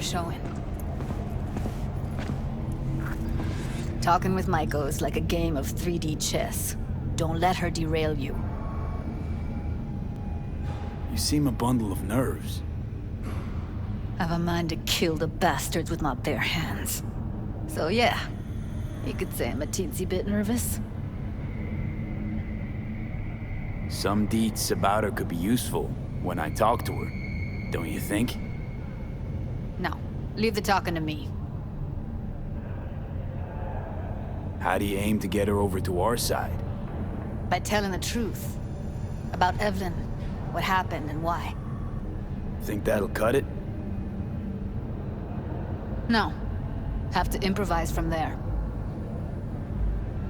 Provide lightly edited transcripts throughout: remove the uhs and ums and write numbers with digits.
showing. Talking with Maiko is like a game of 3D chess. Don't let her derail you. You seem a bundle of nerves. I've a mind to kill the bastards with my bare hands. So yeah, you could say I'm a teensy bit nervous. Some deets about her could be useful when I talk to her, don't you think? No, leave the talking to me. How do you aim to get her over to our side? By telling the truth. About Evelyn, what happened and why. Think that'll cut it? No. Have to improvise from there.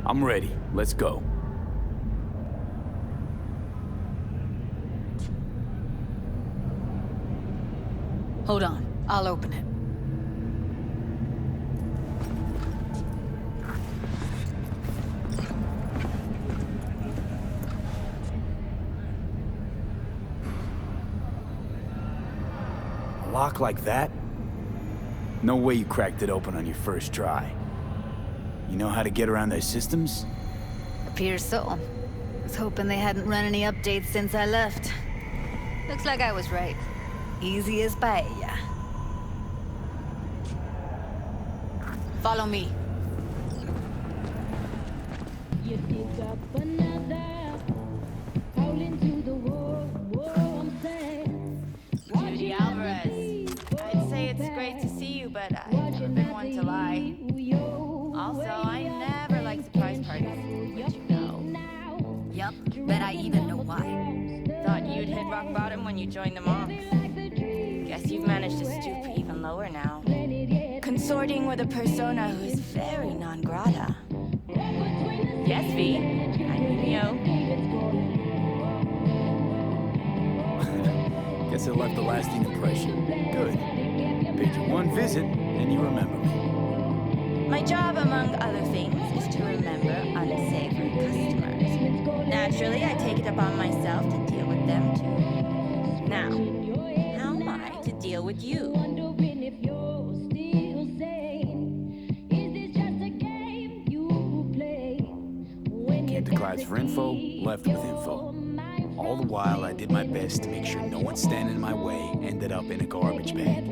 I'm ready. Let's go. Hold on. I'll open it. A lock like that? No way you cracked it open on your first try. You know how to get around their systems? Appears so. Was hoping they hadn't run any updates since I left. Looks like I was right. Easy as paella. Follow me. You dig up another, call into the war, Judy Alvarez. I'd say it's great to see you, but I've never been one to lie. Also, I never like surprise parties, which you know. Yup, bet I even know why. Thought you'd hit rock bottom when you joined the monks. Guess you've managed to stoop even lower now. Consorting with a persona who is very non grata. Yes, V. I'm Mimio. Guess it left a lasting impression. Good. Paid you one visit, and you remember me. My job, among other things, is to remember unsavory customers. Naturally, I take it upon myself to deal with them too. Now, how am I to deal with you? Came to Clyde's for info, left with info. All the while, I did my best to make sure no one standing in my way ended up in a garbage bag.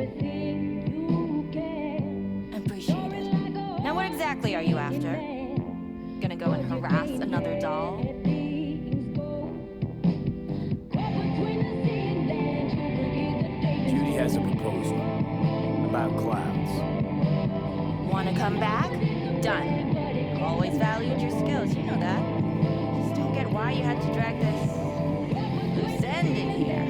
Appreciate it. Now, what exactly are you after? Gonna go and harass another doll? Judy has a proposal about clouds. Wanna come back? Done. I've always valued your skills, you know that. Just don't get why you had to drag this loose end in here.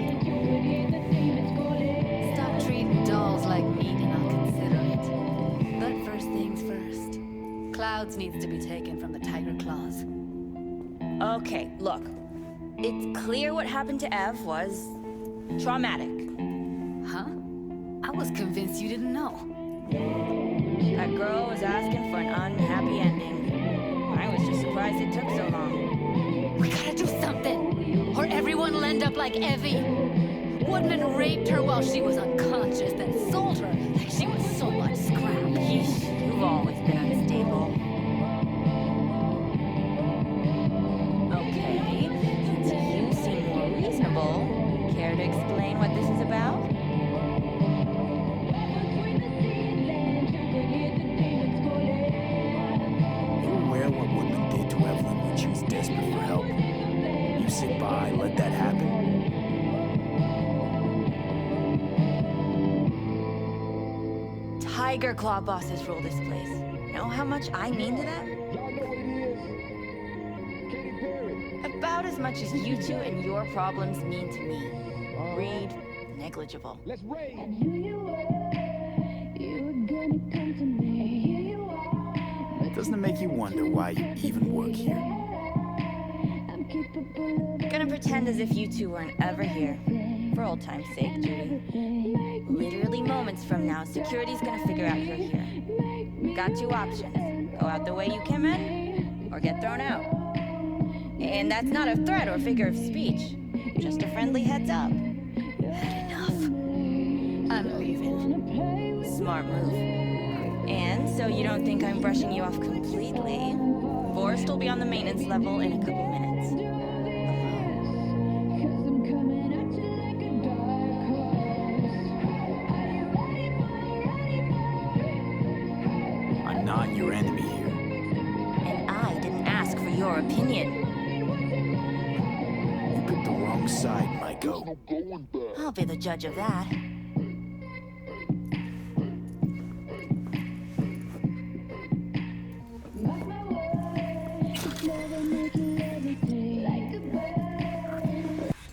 Stop treating dolls like meat and I'll consider it. But first things first. Clouds needs to be taken from the tiger claws. Okay, look. It's clear what happened to Ev was traumatic. Huh? I was convinced you didn't know. That girl was asking for an unhappy ending. I was just surprised it took so long. We gotta do something, or everyone will end up like Evie. Woodman raped her while she was unconscious, then sold her like she was so much scrap. Yeesh, you've always been unstable. Okay, since you seem more reasonable, care to explain what this is about? What Woodman did to Evelyn when she was desperate for help. You sit by, let that happen. Tiger Claw bosses rule this place. Know how much I mean to them? About as much as you two and your problems mean to me. Read, negligible. Let's raid. Doesn't it make you wonder why you even work here? Gonna pretend as if you two weren't ever here. For old time's sake, Judy. Literally moments from now, security's gonna figure out you're here. You've got two options. Go out the way you came in, or get thrown out. And that's not a threat or figure of speech. Just a friendly heads up. Had enough. I'm leaving. Smart move. And so you don't think I'm brushing you off completely, Forrest will be on the maintenance level in a couple minutes. I'm not your enemy here. And I didn't ask for your opinion. You picked the wrong side, Maiko. I'll be the judge of that.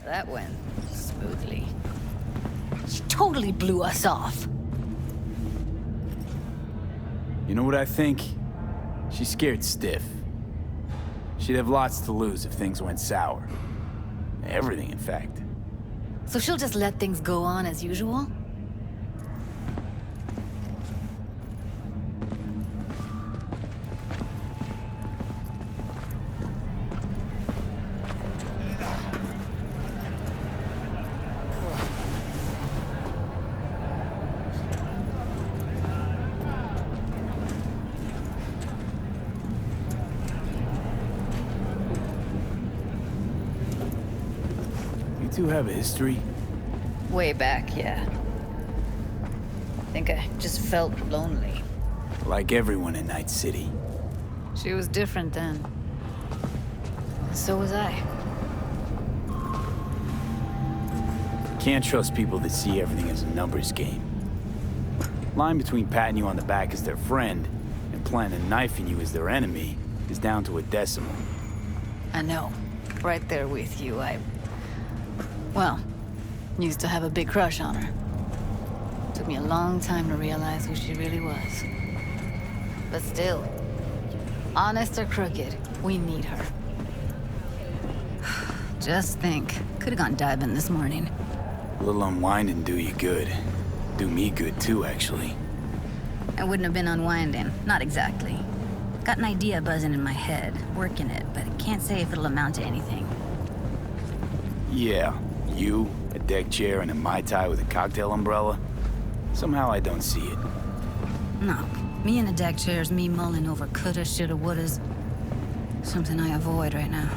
That went smoothly. She totally blew us off. You know what I think? She's scared stiff. She'd have lots to lose if things went sour. Everything, in fact. So she'll just let things go on as usual? You two have a history? Way back, yeah. Think I just felt lonely. Like everyone in Night City. She was different then. So was I. Can't trust people that see everything as a numbers game. Line between patting you on the back as their friend and planning on knifing you as their enemy is down to a decimal. I know. Right there with you, well, used to have a big crush on her. Took me a long time to realize who she really was. But still, honest or crooked, we need her. Just think, could have gone diving this morning. A little unwinding do you good. Do me good too, actually. I wouldn't have been unwinding, not exactly. Got an idea buzzing in my head, working it, but I can't say if it'll amount to anything. Yeah, you, a deck chair, and a Mai Tai with a cocktail umbrella? Somehow I don't see it. No, me in a deck chair's me mulling over coulda, shoulda, wouldas. Something I avoid right now.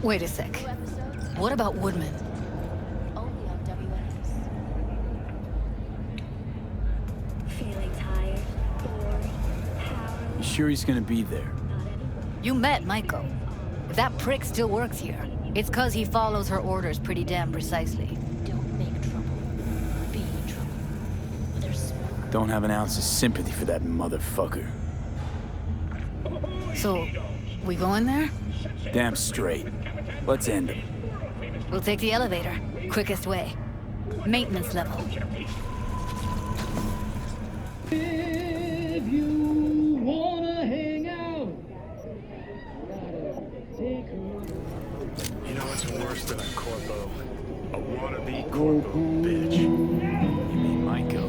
Wait a sec. What about Woodman? Only on WNS. Feeling tired, bored, powerless. You sure he's gonna be there? You met Maiko. If that prick still works here, it's 'cause he follows her orders pretty damn precisely. Don't make trouble. Be trouble. There's smoke. Don't have an ounce of sympathy for that motherfucker. So, we going there? Damn straight. Let's end him. We'll take the elevator. Quickest way. Maintenance level. If you wanna hang out, You know what's worse than a corpo? A wannabe corpo, bitch. You mean Maiko?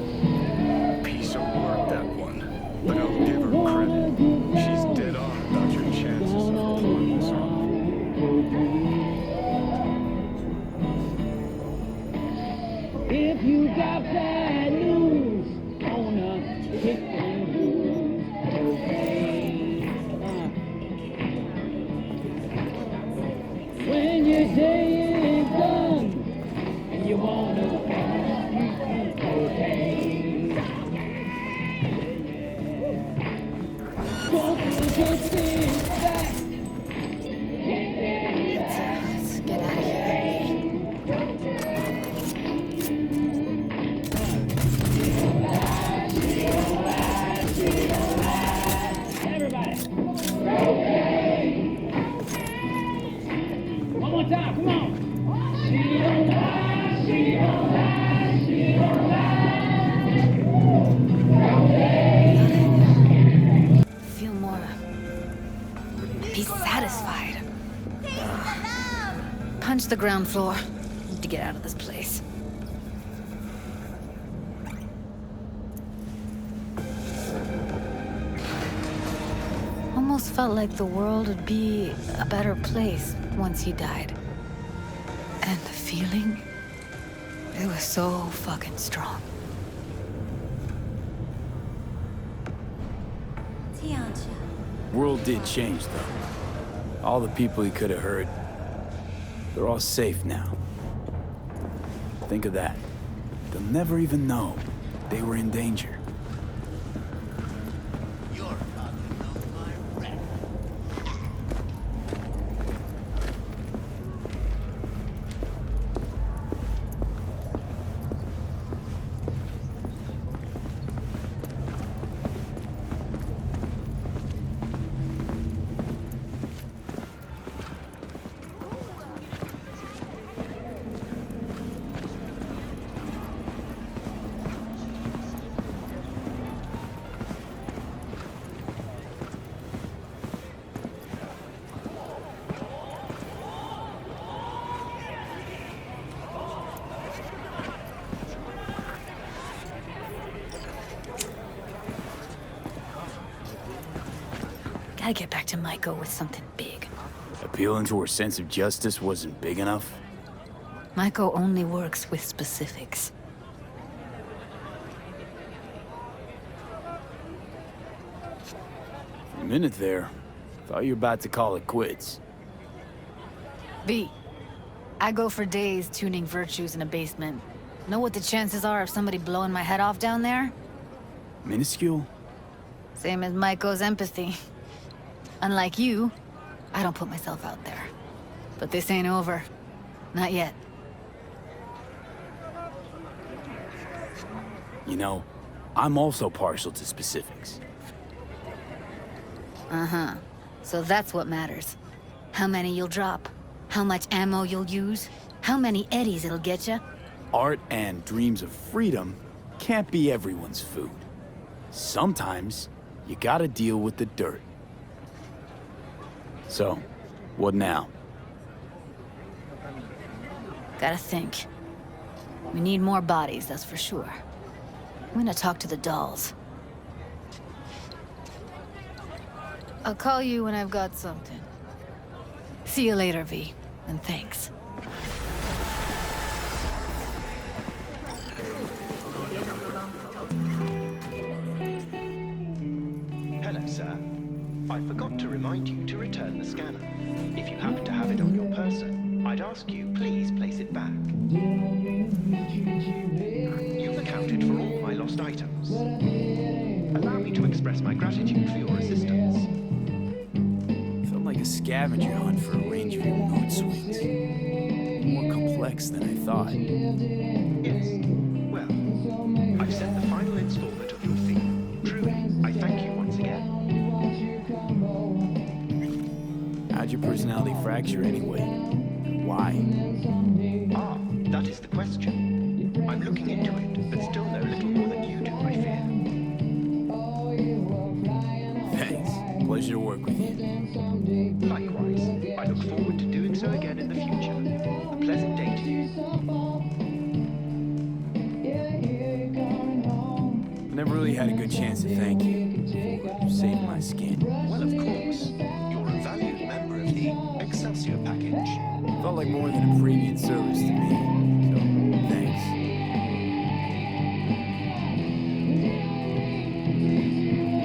Piece of work, that one. But I'll give her credit. She's dead on about your chances of pulling this off. if you got bad news, gonna hit and lose. Okay. When your day is done and you wanna okay. die, come on. Feel more. Be satisfied. Punch the ground floor. Need to get out of this place. Almost felt like the world would be a better place once he died. And the feeling, it was so fucking strong. World did change, though. All the people he could have hurt, they're all safe now. Think of that. They'll never even know they were in danger. Gotta get back to Maiko with something big. Appealing to her sense of justice wasn't big enough? Maiko only works with specifics. For a minute there, thought you were about to call it quits. V, I go for days tuning virtues in a basement. Know what the chances are of somebody blowing my head off down there? Minuscule? Same as Maiko's empathy. Unlike you, I don't put myself out there. But this ain't over. Not yet. You know, I'm also partial to specifics. Uh-huh. So that's what matters. How many you'll drop. How much ammo you'll use. How many eddies it'll get you. Art and dreams of freedom can't be everyone's food. Sometimes, you gotta deal with the dirt. So, what now? Gotta think. We need more bodies, that's for sure. I'm gonna talk to the dolls. I'll call you when I've got something. See you later, V. And thanks. Hello, sir. I forgot to remind you to return the scanner. If you happen to have it on your person, I'd ask you please place it back. You've accounted for all my lost items. Allow me to express my gratitude for your assistance. Felt like a scavenger hunt for a range of your mood swings. More complex than I thought. Yes. Well, I've sent the final installment of your fee. Truly, I thank you once again. How'd your personality fracture anyway? And why? Ah, that is the question. I'm looking into it, but still know little more than you do, I fear. Thanks. Pleasure to work with you. Likewise, I look forward to doing so again in the future. A pleasant day to you. Never really had a good chance to thank you for saving my skin. Well, of course. You're a valued member of the Excelsior package. Felt like more than a premium service to me. So, thanks.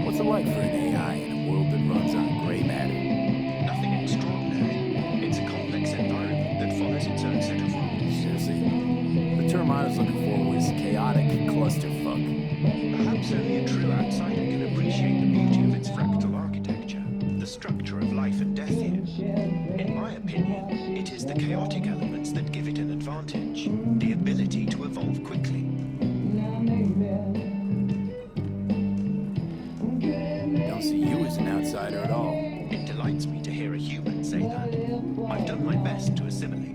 What's it like for an AI in a world that runs on gray matter? Nothing extraordinary. It's a complex environment that follows its own set of rules. Seriously, the term I was looking for was chaotic clusterfuck. Perhaps only a true outsider can appreciate the beauty of its fractal architecture, the structure of life and death here. In my opinion, it is the chaotic elements that give it an advantage, the ability to evolve quickly. Don't see you as an outsider at all. It delights me to hear a human say that. I've done my best to assimilate.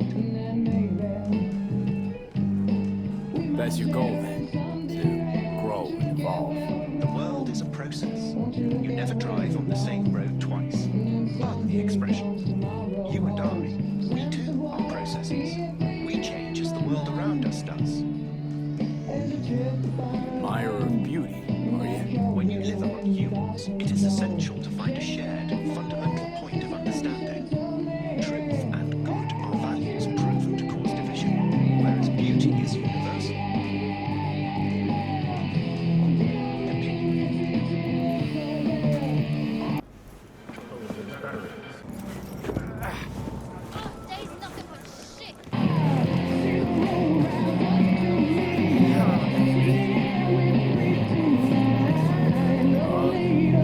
That's your goal then, to grow and evolve. The world is a process. You never drive on the same road twice. Pardon the expression. You and I, we too are processes. We change as the world around us does. Admirer of beauty, are you? When you live among humans, it is essential to find a shared, fundamental point of understanding. Truth and good are values proven to cause division, whereas beauty is universal.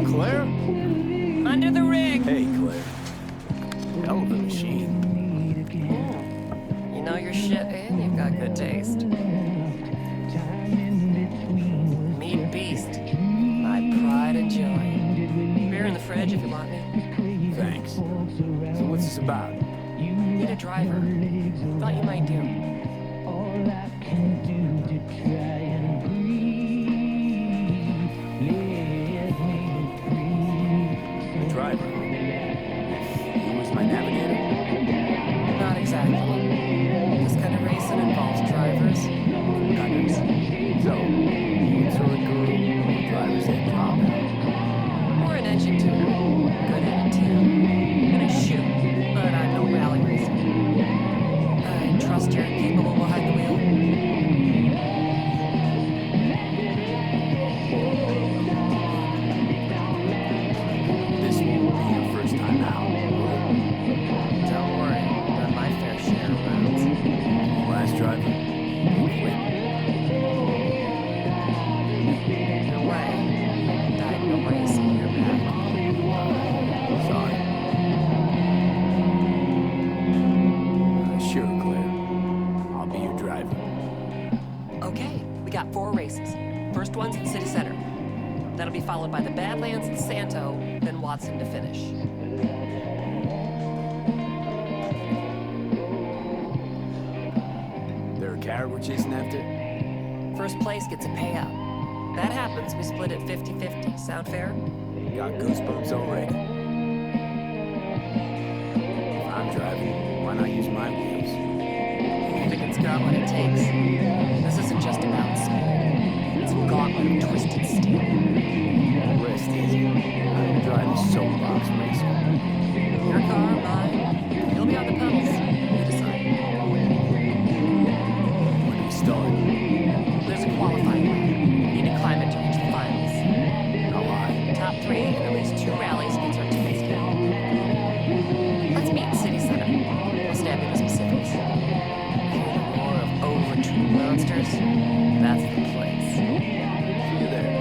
Claire? Under the rig. Hey, Claire. Hell of a machine. You know your shit, and you've got good taste. Meat beast. My pride and joy. Beer in the fridge if you want me. Thanks. So what's this about? Need a driver. Thought you might do. Driver. He was my navigator. Not exactly. This kind of racing involves drivers, gunners. So, you tour a girl, drivers that drop out. Or an engine tuner. Good at it too. And a shoot, but I'm no rally racer. I trust you're capable behind the wheel. This will be your first time out. Don't worry, done my fair share of rounds. Last driver. Quit. No way. Died in a race a year back. Sorry. Sure, Claire. I'll be your driver. Okay, we got 4 races. First one's in City Center. That'll be followed by the Badlands and Santo, then Watson to finish. There a carrot we're chasing after? First place gets a payout. That happens, we split it 50-50. Sound fair? Got goosebumps already. If I'm driving, why not use my wheels? I think it's got what it takes. This isn't just about speed. It's a gauntlet of twisted steel. Rest easy. I don't drive a soapbox racer. Your car, mine. You'll be on the pedals. You decide. When do we start? There's a qualifying round. Need to climb it to reach the finals. How high? Top 3 in at least 2 rallies gets our tickets down. Let's meet in City Center. I'll stab you to specifics. Hear the roar of over-tuned monsters? That's the place. See you there.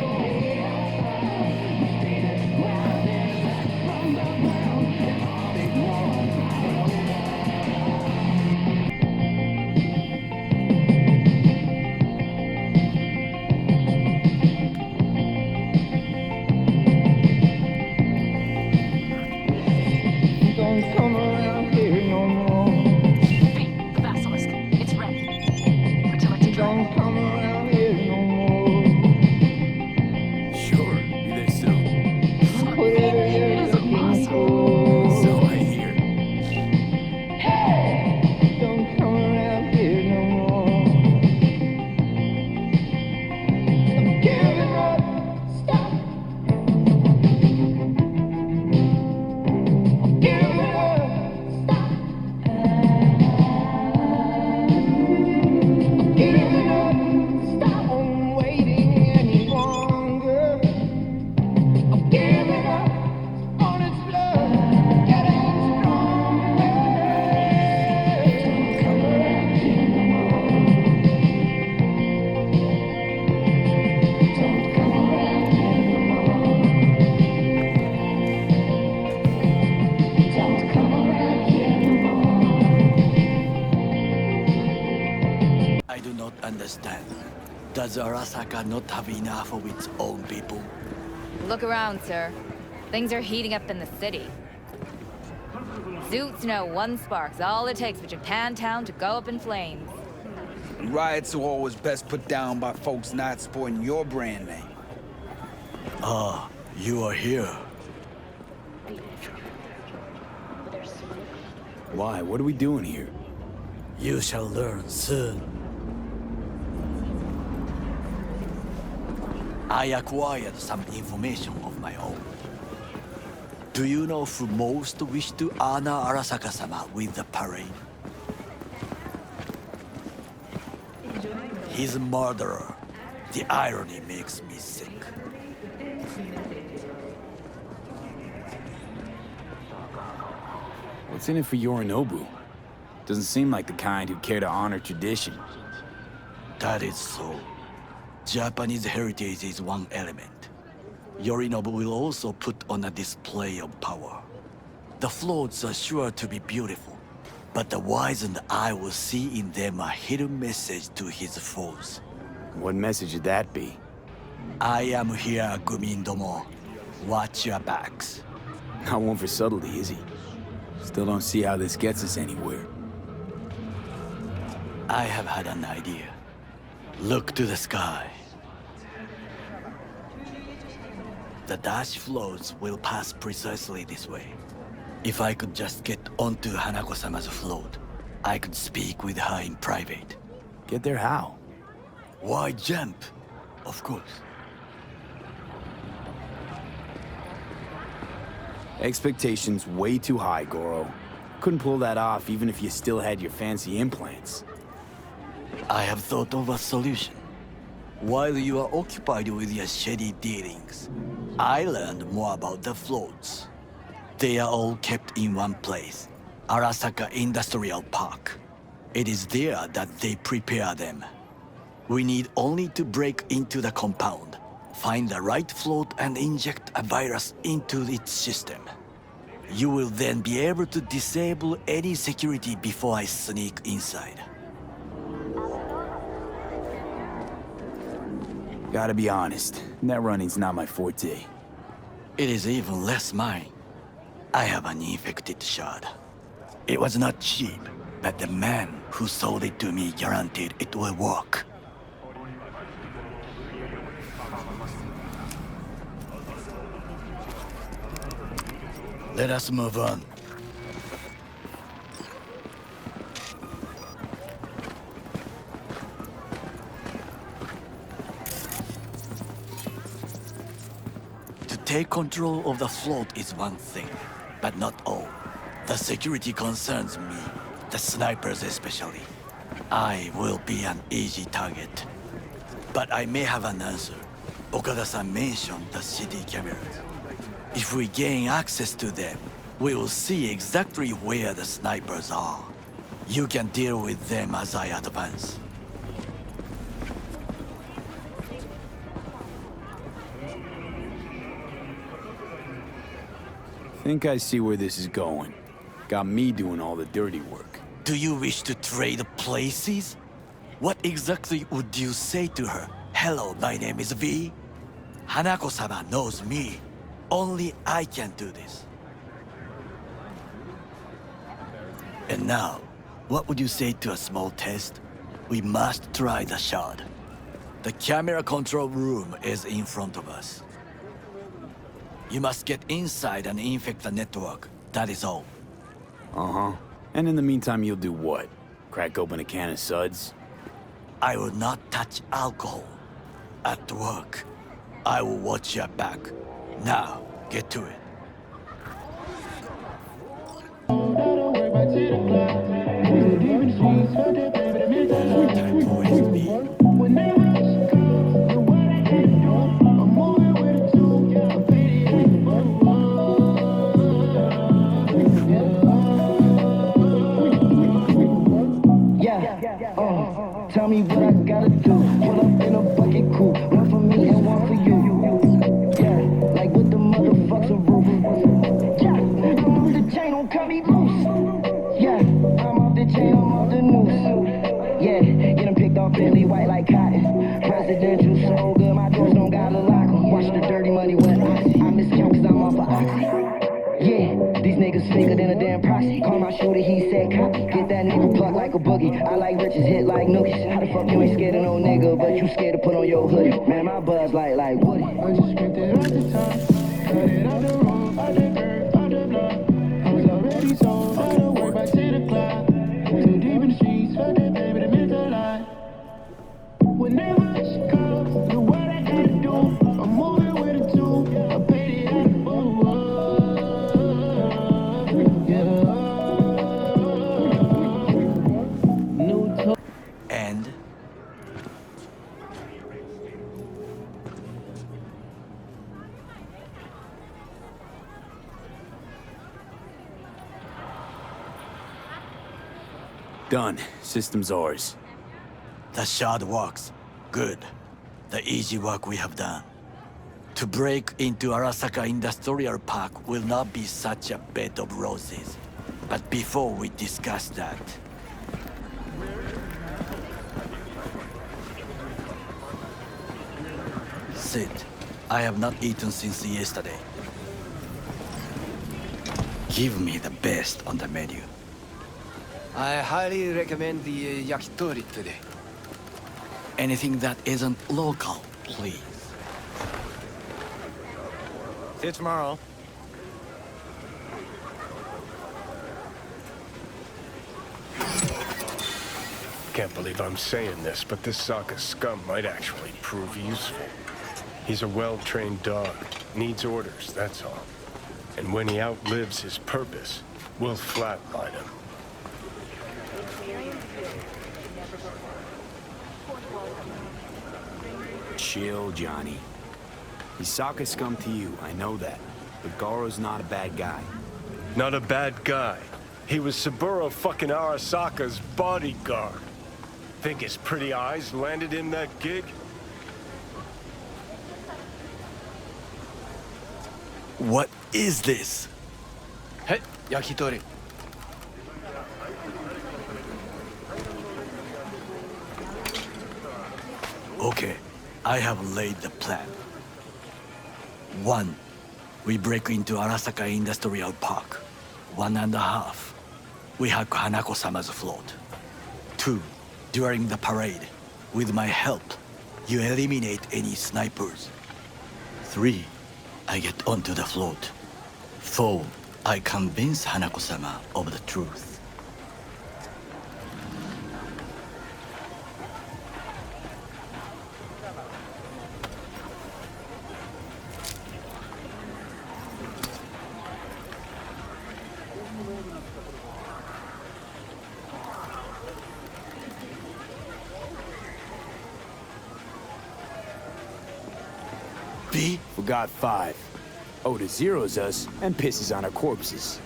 Don't come around here no more. The basilisk. It's ready. Until it's Don't come around here no more. Sure, be there soon. Whatever you're looking for. So I hear. Don't come around here no more. I'm giving up. Stop. I'm giving up. Stop. I'm giving up. Stop. I'm waiting any longer. I'm giving up on its blood, getting stronger. Come around here no more. Don't come around here no more. Don't come around here no more. I do not understand. Does Arasaka not have enough of its own people? Look around, sir. Things are heating up in the city. Zoots know one spark's all it takes for Japantown to go up in flames. Riots are always best put down by folks not sporting your brand name. Ah, you are here. Why? What are we doing here? You shall learn soon. I acquired some information of my own. Do you know who most wish to honor Arasaka-sama with the parade? His murderer. The irony makes me sick. What's in it for Yorinobu? Doesn't seem like the kind who care to honor tradition. That is so. Japanese heritage is one element. Yorinobu will also put on a display of power. The floats are sure to be beautiful, but the wizened eye will see in them a hidden message to his foes. What message would that be? I am here, Gumindomo. Watch your backs. Not one for subtlety, is he? Still don't see how this gets us anywhere. I have had an idea. Look to the sky. The dash floats will pass precisely this way. If I could just get onto Hanako-sama's float, I could speak with her in private. Get there how? Why jump? Of course. Expectations way too high, Goro. Couldn't pull that off even if you still had your fancy implants. I have thought of a solution. While you are occupied with your shady dealings, I learned more about the floats. They are all kept in one place, Arasaka Industrial Park. It is there that they prepare them. We need only to break into the compound, find the right float and inject a virus into its system. You will then be able to disable any security before I sneak inside. Gotta be honest, net running's not my forte. It is even less mine. I have an infected shard. It was not cheap, but the man who sold it to me guaranteed it will work. Let us move on. To take control of the float is one thing, but not all. The security concerns me, the snipers especially. I will be an easy target. But I may have an answer. Okada-san mentioned the city cameras. If we gain access to them, we will see exactly where the snipers are. You can deal with them as I advance. Think I see where this is going. Got me doing all the dirty work. Do you wish to trade places? What exactly would you say to her? Hello, my name is V. Hanako-sama knows me. Only I can do this. And now, what would you say to a small test? We must try the shard. The camera control room is in front of us. You must get inside and infect the network. That is all. Uh-huh. And in the meantime, you'll do what? Crack open a can of suds? I will not touch alcohol. At work, I will watch your back. Now, get to it. Tell me what I gotta do. Pull up in a bucket coupe. One for me and one for you. Yeah, like with the motherfucking roof. Yeah, I'm off the chain, don't cut me loose. Yeah, I'm off the chain, I'm off the noose. Yeah, get them picked off Bentley white like cotton. Presidential so good, my doors don't gotta lock 'em. Watch the dirty money when I miscount cause I'm off of oxy. Yeah, these niggas faker than a damn proxy. shooter, he said copy. Get that nigga plucked like a boogie. I like riches, hit like nookies. How the fuck you ain't scared of no nigga, but you scared to put on your hoodie? Man, my buzz like Woody. I just scraped it off the top, cut it out the road, out the dirt, out the block. I was already sold, out of work by 10 o'clock. Too deep in the streets, fuck that baby, the mental lie. Whenever she comes, do what I gotta do. I'm moving with a two, I paid it out the And Done. System's ours. the shard works. Good. The easy work we have done. To break into Arasaka Industrial Park will not be such a bed of roses. But before we discuss that, sit. I have not eaten since yesterday. Give me the best on the menu. I highly recommend the yakitori today. Anything that isn't local, please. See you tomorrow. Can't believe I'm saying this, but this Sokka scum might actually prove useful. He's a well-trained dog. Needs orders, that's all. And when he outlives his purpose, we'll flatline him. Chill, Johnny. He's Sokka scum to you, I know that. But Goro's not a bad guy. Not a bad guy. He was Saburo fucking Arasaka's bodyguard. Think his pretty eyes landed him that gig? What is this? Hey, yakitori. Okay, I have laid the plan. 1. We break into Arasaka Industrial Park. 1.5. We hack Hanako-sama's float. 2. During the parade, with my help, you eliminate any snipers. 3. I get onto the float. 4. I convince Hanako-sama of the truth. B? Forgot 5. Oda zeros us and pisses on our corpses.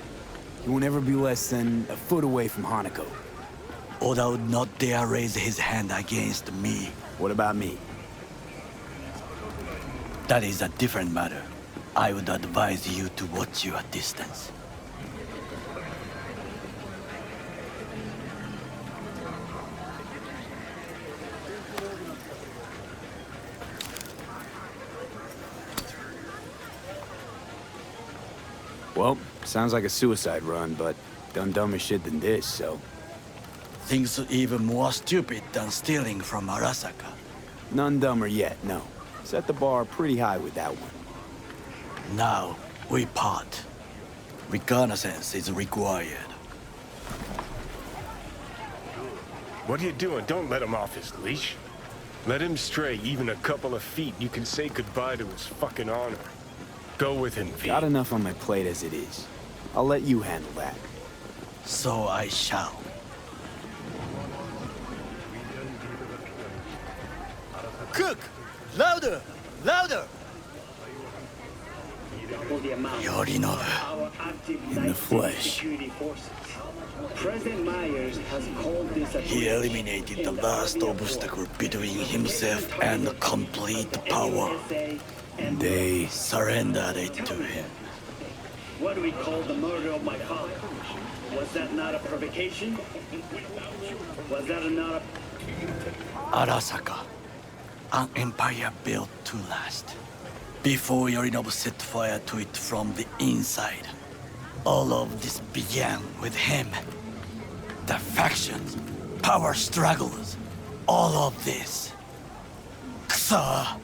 He will never be less than a foot away from Hanako. Oda would not dare raise his hand against me. What about me? That is a different matter. I would advise you to watch your distance. Well, sounds like a suicide run, but done dumber shit than this, so... Things even more stupid than stealing from Arasaka. None dumber yet, no. Set the bar pretty high with that one. Now, we part. Reconnaissance is required. What are you doing? Don't let him off his leash. Let him stray even a couple of feet. You can say goodbye to his fucking honor. Go with him, V. Got enough on my plate as it is. I'll let you handle that. So I shall. Cook! Louder! Louder! Yorinobu. In the flesh. President Myers has called this a... He eliminated the last obstacle between himself and complete power. And they surrendered it to him. What do we call the murder of my father? Was that not a provocation? Was that not a... Arasaka. An empire built to last. Before Yorinobu set fire to it from the inside. All of this began with him. The factions, power struggles, all of this. Kusa!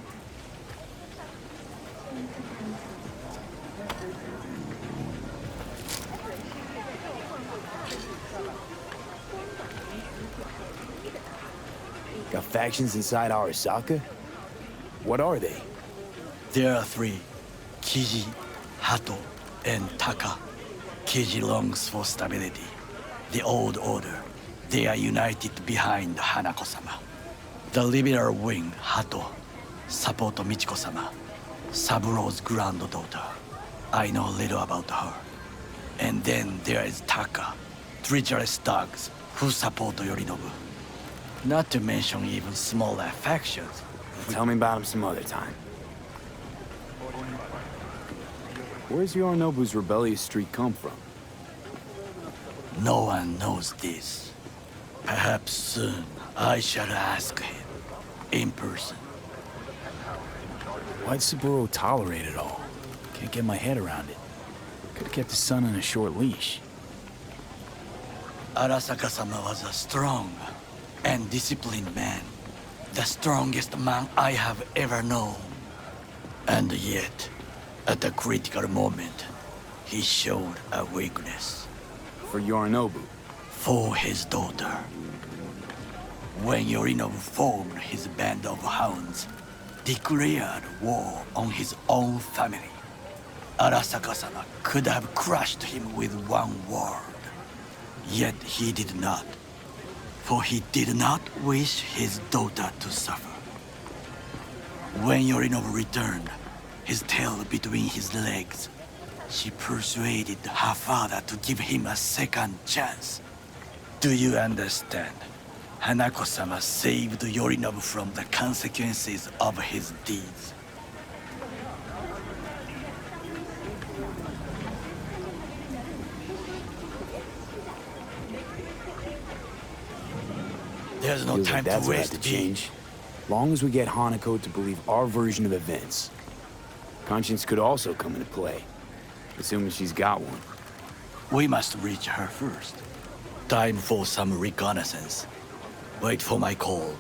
Got factions inside Arasaka? What are they? There are three. Kiji, Hato, and Taka. Kiji longs for stability. The old order. They are united behind Hanako-sama. The liberal wing, Hato, support Michiko-sama, Saburo's granddaughter. I know little about her. And then there is Taka, treacherous dogs, who support Yorinobu. Not to mention even smaller factions. Tell me about him some other time. Where's Yorinobu's rebellious streak come from? No one knows this. Perhaps soon I shall ask him in person. Why'd Saburo tolerate it all? Can't get my head around it. Could've kept his son on a short leash. Arasaka-sama was a strong and disciplined man. The strongest man I have ever known. And yet, at a critical moment, he showed a weakness. For Yorinobu? For his daughter. When Yorinobu formed his band of hounds, declared war on his own family, Arasaka-sama could have crushed him with one word. Yet he did not. For he did not wish his daughter to suffer. When Yorinobu returned, his tail between his legs, she persuaded her father to give him a second chance. Do you understand? Hanako-sama saved Yorinobu from the consequences of his deeds. There's no Feels time like that's to about waste, to change. Long as we get Hanako to believe our version of events. Conscience could also come into play, assuming she's got one. We must reach her first. Time for some reconnaissance. Wait for my call.